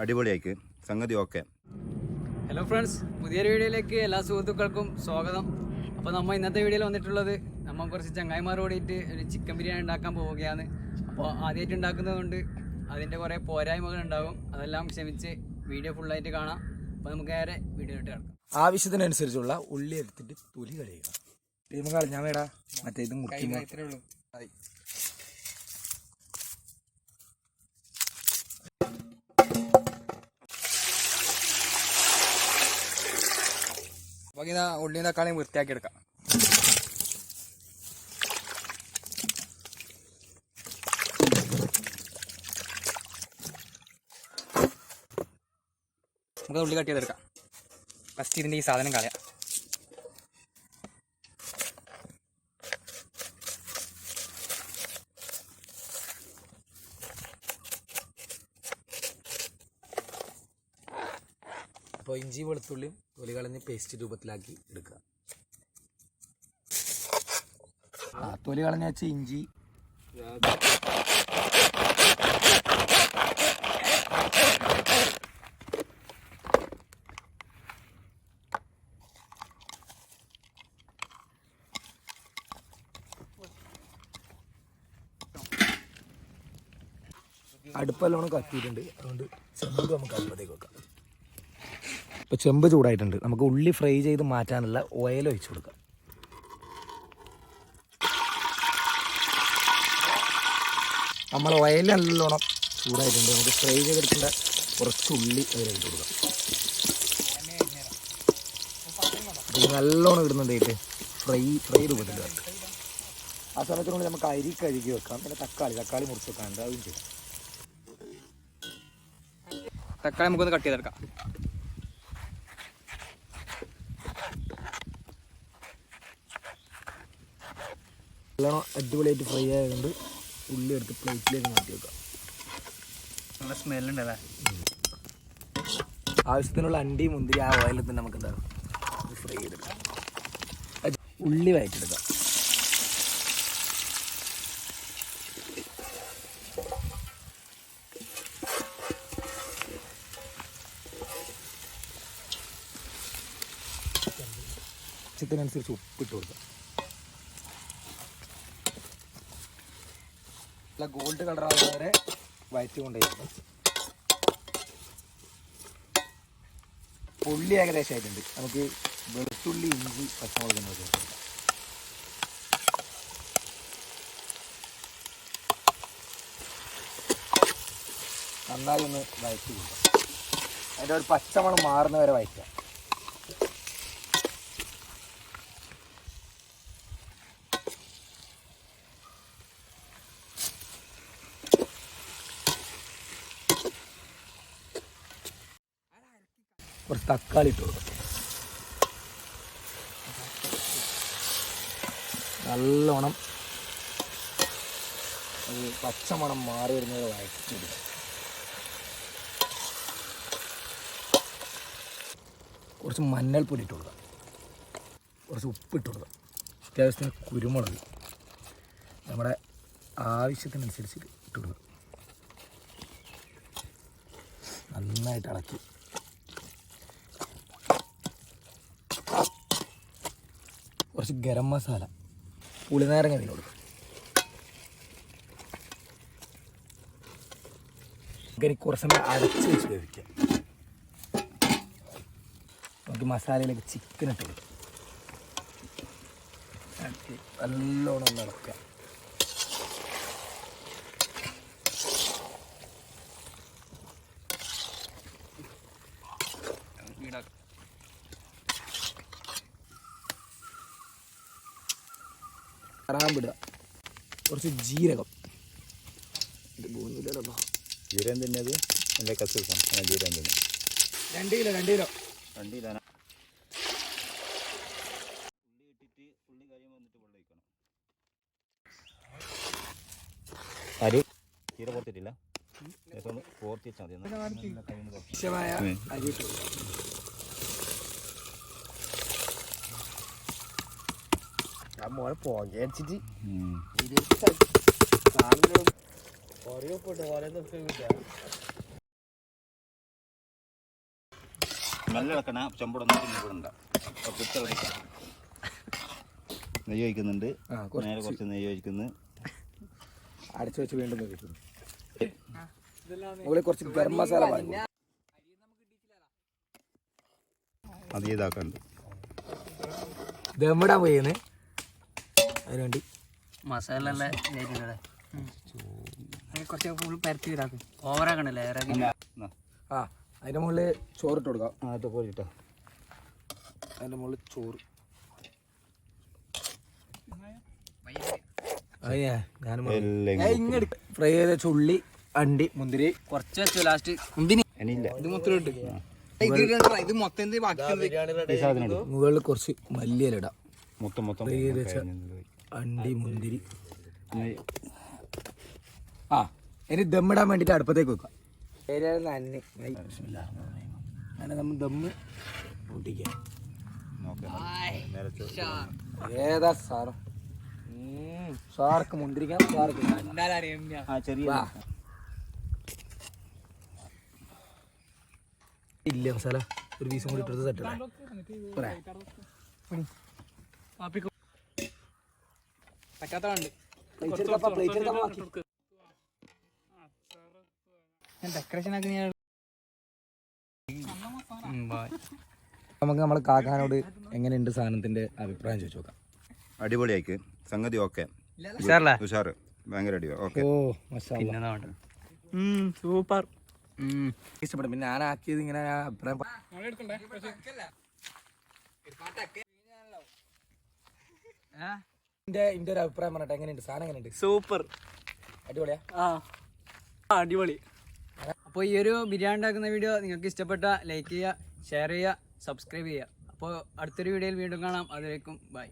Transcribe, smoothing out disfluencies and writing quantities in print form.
അടിപൊളിയായിക്ക് സംഗതി okay. Hello friends, പുതിയൊരു വീഡിയോയിലേക്ക് എല്ലാ സുഹൃത്തുക്കൾക്കും സ്വാഗതം. അപ്പോൾ നമ്മൾ ഇന്നത്തെ വീഡിയോയിൽ വന്നിട്ടുള്ളത് നമ്മൾ കുറച്ച് ചങ്ങായിമാർ കൂടിയിട്ട് ഒരു ചിക്കൻ ബിരിയാണി ഉണ്ടാക്കാൻ പോവുകയാണ്. അപ്പോൾ ആദ്യമായിട്ട് ഉണ്ടാക്കുന്നതുകൊണ്ട് അതിൻ്റെ കുറേ പോരായ്മകൾ ഉണ്ടാകും. അതെല്ലാം ക്ഷമിച്ച് വീഡിയോ ഫുള്ളായിട്ട് കാണാം. അപ്പോൾ നമുക്ക് നേരെ വീഡിയോ ഇട്ട് കിടക്കാം. ആവശ്യത്തിനനുസരിച്ചുള്ള ഉള്ളി എടുത്തിട്ട് തൊലി കളയുക. ടീം കളഞ്ഞാൽ വേടാ മറ്റേ ഇത് മുറിക്കുമ്പോൾ ഇത്രേ ഉള്ളൂ. അപ്പോൾ ഇതാ ഉള്ളിയും തക്കാളിയും വൃത്തിയാക്കി എടുക്കാം. നമുക്ക് ഉള്ളി കട്ട് ചെയ്തെടുക്കാം. ഫസ്റ്റ് ഇതിൻ്റെ ഈ സാധനം കളയാം. അപ്പോൾ ഇഞ്ചി വെളുത്തുള്ളിയും തൊലി കളഞ്ഞ് പേസ്റ്റ് രൂപത്തിലാക്കി എടുക്കുക. തൊലി കളഞ്ഞ വെച്ച ഇഞ്ചി അടുപ്പെല്ലാം കത്തിയിട്ടുണ്ട്. അതുകൊണ്ട് ചെമ്പ് നമുക്ക് അടുപ്പത്തേക്ക് വെക്കാം. ഇപ്പോൾ ചെമ്പ് ചൂടായിട്ടുണ്ട്. നമുക്ക് ഉള്ളി ഫ്രൈ ചെയ്ത് മാറ്റാനുള്ള ഓയിൽ ഒഴിച്ചു കൊടുക്കാം. നമ്മൾ ഓയിൽ നല്ലോണം ചൂടായിട്ടുണ്ട്. നമുക്ക് ഫ്രൈ ചെയ്തെടുക്കേണ്ട കുറച്ച് ഉള്ളി അതിലേക്ക് കൊടുക്കാം. ഇത് നല്ലോണം ഇടുന്നുണ്ടായിട്ട് ഫ്രൈ രൂപത്തിൽ വേണ്ട. ആ സമയത്തിനുള്ളിൽ നമുക്ക് അരി കഴുകി വെക്കാം. പിന്നെ തക്കാളി മുറിച്ച് വെക്കാനുണ്ട്, അതും ചെയ്യാം. തക്കാളി നമുക്കൊന്ന് കട്ട് ചെയ്തെടുക്കാം. നല്ലോണം അടിപൊളിയായിട്ട് ഫ്രൈ ആയതുകൊണ്ട് ഉള്ളി എടുത്ത് പ്ലേറ്റിലേക്ക് മാറ്റി വെക്കാം. നല്ല സ്മെല്ലുണ്ടല്ലേ. ആവശ്യത്തിനുള്ള അണ്ടി മുന്തിരി ആ ഓയിലിൽ തന്നെ നമുക്ക് എന്താ ഫ്രൈ ചെയ്തെടുക്കാം. ഉള്ളി വഴറ്റെടുക്കാം. ആവശ്യത്തിനനുസരിച്ച് ഉപ്പിട്ട് കൊടുക്കാം. നല്ല ഗോൾഡ് കളറാവുന്ന വരെ വഴറ്റി കൊണ്ടുപോയിരിക്കും. ഉള്ളി ഏകദേശം ആയിട്ടുണ്ട്. നമുക്ക് വെളുത്തുള്ളി ഇഞ്ചി പച്ചമുളക് നോക്കാം. നന്നായി ഒന്ന് വഴറ്റി കൊടുക്കാം. അതിൻ്റെ ഒരു പച്ചമണം മാറുന്ന വരെ വഴറ്റാം. കുറച്ച് തക്കാളി ഇട്ട് കൊടുക്കും. നല്ലോണം പച്ചമണം മാറി വരുന്നത് വഴറ്റിടുക. കുറച്ച് മഞ്ഞൾപ്പൊടി ഇട്ട് കൊടുക്കുക. കുറച്ച് ഉപ്പിട്ട് കൊടുക്കുക. അത്യാവശ്യത്തിന് കുരുമുളക് നമ്മുടെ ആവശ്യത്തിനനുസരിച്ച് ഇട്ട് കൊടുക്കുക. നന്നായിട്ട് ഇളക്കി കുറച്ച് ഗരം മസാല, പുളിനാരങ്ങ ഇതിന് കൊടുക്കും. എനിക്ക് കുറച്ച് സമയം അടച്ച് വെച്ച് വേവിക്കാം. നമുക്ക് മസാലയിലേക്ക് ചിക്കൻ ഇട്ട് കൊടുക്കും. നല്ലോണം ഒന്ന് ഇളക്കാം. കറാമ്പിടുക. കുറച്ച് ജീരകം. ഇത് പോകുന്നില്ലല്ലോ. ജീരകം തന്നെയത് എൻ്റെ കസിൽസാണ്. ജീരകം തന്നെ 2 കിലോ 2 കിലോ 2 കിലോ. ഉള്ളി ഇട്ടിട്ട് ഉള്ളി കാര്യം വന്നിട്ട് വെള്ളം ഒഴിക്കണം. അരി തീരെ പോർത്തിട്ടില്ല. പോർത്തി വെച്ചാൽ മതി. ആവശ്യമായ അരി ഇട്ടു. മോളെ പോകച്ചിട്ട് ഓരോ നല്ല ഇളക്കണ ചെമ്പടൊന്നും ഇവിടെ നെയ്യ് ഒഴിക്കുന്നുണ്ട്. നേരെ കുറച്ച് നെയ്യ് ഒഴിക്കുന്നു. അടച്ചു വെച്ച് വീണ്ടും കഴിക്കുന്നു. മുകളിൽ കുറച്ച് ഗരം മസാല അത് ഇതാക്കുന്നുണ്ട്. ദമ്മിടാൻ പോയിന്ന് അതിന് വേണ്ടി മസാല കുറച്ച് ഫുൾ പരത്തി ഇതാക്കും. ഓവറാക്കണല്ലേ? ആ അതിൻ്റെ മുകളിൽ ചോറിട്ട് കൊടുക്കാം. അത് പോയിട്ടോ അതിൻ്റെ മുകളിൽ ചോറ്. ഇങ്ങോട്ട് ഫ്രൈ ചെയ്ത ചുള്ളി, അണ്ടി, മുന്തിരി കുറച്ച് വെച്ചു. ലാസ്റ്റ് മുന്തിരി ഇത് മൊത്തം ഇട്ട് ഇത് മൊത്തം മുകളിൽ കുറച്ച് മല്ലിയില ഇടാം. മൊത്തം ഫ്രൈ ചെയ്ത് വെച്ച അണ്ടി, മുന്തിരി. ആ ഇനി ദമ്മിടാൻ വേണ്ടിയിട്ട് അടുപ്പത്തേക്ക് വെക്കാം. അങ്ങനെ നമ്മൾ ദമ്മ് പൊട്ടിക്കാം. ഏതാ സാധനം? സാർക്ക് മുന്തിരിക്കാം. സാർക്ക് ഇല്ല മസാല ഒരു പീസും കൂടി ഇട്ടത് സെറ്റ് പറ്റാത്തതുണ്ട്. ഡെക്കറേഷൻ ആക്കി നമുക്ക് നമ്മളെ കാക്കാനോട് എങ്ങനെയുണ്ട് സാധനത്തിന്റെ അഭിപ്രായം ചോദിച്ചു നോക്കാം. അടിപൊളിയായിക്ക് സംഗതി. ഓക്കെ ഉഷാറ്, ഭയങ്കര അടിപൊളി. ഓക്കെ സൂപ്പർ, ഇഷ്ടപ്പെടും. പിന്നെ ഞാൻ ആക്കിയത് ഇങ്ങനെ അഭിപ്രായം എന്റെ ഒരു അഭിപ്രായം പറഞ്ഞിട്ട് എങ്ങനെയുണ്ട് സാധനം? എങ്ങനെയുണ്ട്? സൂപ്പർ, അടിപൊളിയാ. അടിപൊളി. അപ്പോൾ ഈ ഒരു ബിരിയാണി ഉണ്ടാക്കുന്ന വീഡിയോ നിങ്ങൾക്ക് ഇഷ്ടപ്പെട്ട ലൈക്ക് ചെയ്യുക, ഷെയർ ചെയ്യുക, സബ്സ്ക്രൈബ് ചെയ്യുക. അപ്പോൾ അടുത്തൊരു വീഡിയോയിൽ വീണ്ടും കാണാം. അതുവരേക്കും ബൈ.